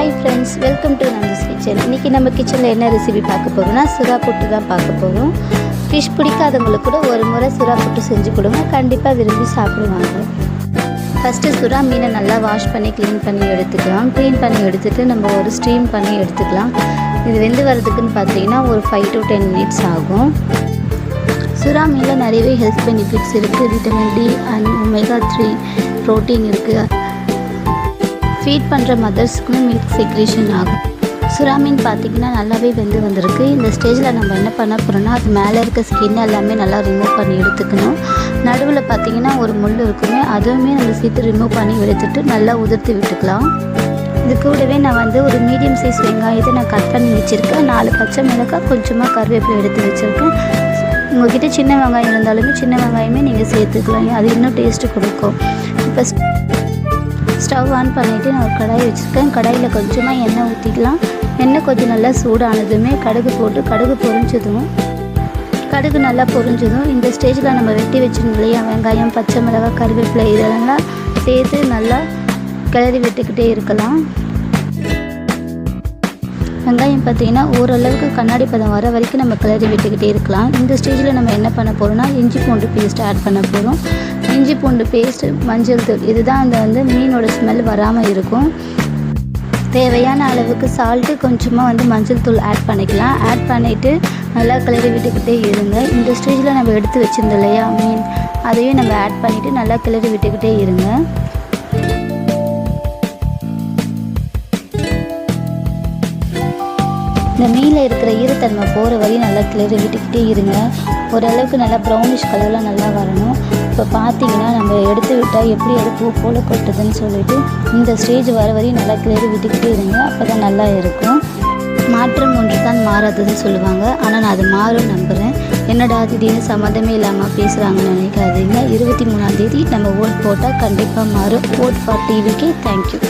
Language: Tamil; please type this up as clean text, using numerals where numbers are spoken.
Hi friends, welcome to Nandha's kitchen. இன்றைக்கி நம்ம கிச்சனில் என்ன ரெசிபி பார்க்க போகிறோம்னா சுறா புட்டு தான் பார்க்க போகிறோம். ஃபிஷ் பிடிக்காதவங்களுக்கு கூட ஒரு முறை சுறா புட்டு செஞ்சு கொடுங்க, கண்டிப்பாக விரும்பி சாப்பிடுவாங்க. ஃபஸ்ட்டு சுறா மீனை நல்லா வாஷ் பண்ணி க்ளீன் பண்ணி எடுத்துக்கலாம். க்ளீன் பண்ணி எடுத்துகிட்டு நம்ம ஒரு ஸ்டீம் பண்ணி எடுத்துக்கலாம். இது வெந்து வரதுக்குன்னு பார்த்தீங்கன்னா ஒரு 5 to 10 minutes ஆகும். சுறா மீனில் நிறையவே ஹெல்த் பெனிஃபிட்ஸ் இருக்குது. Vitamin D and omega 3 protein இருக்குது. ஃபீட் பண்ணுற மதர்ஸ்க்குமே மில்க் செக்ரேஷன் ஆகும். சுறா மீன் பார்த்திங்கன்னா நல்லாவே வெந்து வந்திருக்கு. இந்த ஸ்டேஜில் நம்ம என்ன பண்ண போகிறோம்னா, அது மேலே இருக்க ஸ்கின் எல்லாமே நல்லா ரிமூவ் பண்ணி எடுத்துக்கணும். நடுவில் பார்த்திங்கன்னா ஒரு முள் இருக்குமே, அதுவுமே நம்ம சேர்த்து ரிமூவ் பண்ணி எடுத்துகிட்டு நல்லா உதிர்த்து விட்டுக்கலாம். இது கூடவே நான் ஒரு மீடியம் சைஸ் வெங்காயத்தை நான் கட் பண்ணி வச்சுருக்கேன். 4 பச்சை மிளகாய், கொஞ்சமாக கருவேப்பிலை எடுத்து வச்சுருக்கேன். உங்கள்கிட்ட சின்ன வெங்காயம் இருந்தாலுமே சின்ன வெங்காயமே நீங்கள் சேர்த்துக்கலாம், அது இன்னும் டேஸ்ட்டு கொடுக்கும். இப்போ ஸ்டவ் ஆன் பண்ணிவிட்டு நான் ஒரு கடாய் வச்சுருக்கேன். கடாயில் கொஞ்சமாக எண்ணெய் ஊற்றிக்கலாம். எண்ணெய் கொஞ்சம் நல்லா சூடானதுமே கடுகு போட்டு கடுகு நல்லா பொரிஞ்சதும் இந்த ஸ்டேஜில் நம்ம வெட்டி வச்சுருந்தோம் இல்லையா, வெங்காயம், பச்சை மிளகாய், கருவேப்பிலை இதெல்லாம் சேர்த்து நல்லா கிளறி விட்டுக்கிட்டே இருக்கலாம். வெங்காயம் பார்த்திங்கன்னா ஓரளவுக்கு கண்ணாடி பதம் வர வரைக்கும் நம்ம கிளறி விட்டுக்கிட்டே இருக்கலாம். இந்த ஸ்டேஜில் நம்ம என்ன பண்ண போகிறோம்னா, இஞ்சி பூண்டு பேஸ்ட் ஆட் பண்ண போகிறோம். இஞ்சி பூண்டு பேஸ்ட்டு, மஞ்சள் தூள், இதுதான் அந்த மீனோட ஸ்மெல் வராமல் இருக்கும். தேவையான அளவுக்கு சால்ட்டு, கொஞ்சமாக மஞ்சள் தூள் ஆட் பண்ணிக்கலாம். ஆட் பண்ணிவிட்டு நல்லா கிளறி விட்டுக்கிட்டே இருங்க. இந்த ஸ்டேஜில் நம்ம எடுத்து வச்சுருந்தோம் இல்லையா மீன், அதையும் நம்ம ஆட் பண்ணிவிட்டு நல்லா கிளறி விட்டுக்கிட்டே இருங்க. இந்த மீனில் இருக்கிற ஈரத்தன்மை போகிற வரையும் நல்லா கிளறி விட்டுக்கிட்டே இருங்க. ஓரளவுக்கு நல்லா ப்ரௌனிஷ் கலர்லாம் நல்லா வரணும். இப்போ பார்த்தீங்கன்னா நம்ம எடுத்து விட்டால் எப்படி அது பூ போல் கொட்டுதுன்னு சொல்லிட்டு இந்த ஸ்டேஜ் வர வரையும் நல்லா கிளறி விட்டுக்கிட்டே இருங்க. அப்போ தான் நல்லா இருக்கும். மாற்றம் ஒன்று தான் மாறாதுன்னு சொல்லுவாங்க, ஆனால் நான் அது மாறும் நம்புகிறேன். என்னடா திடீர்னு சம்மந்தமே இல்லாமல் பேசுகிறாங்கன்னு நினைக்காதீங்க. 23ஆம் தேதி நம்ம ஓட் போட்டால் கண்டிப்பாக மாறும். ஓட் ஃபார் டிவிக்கு தேங்க்யூ.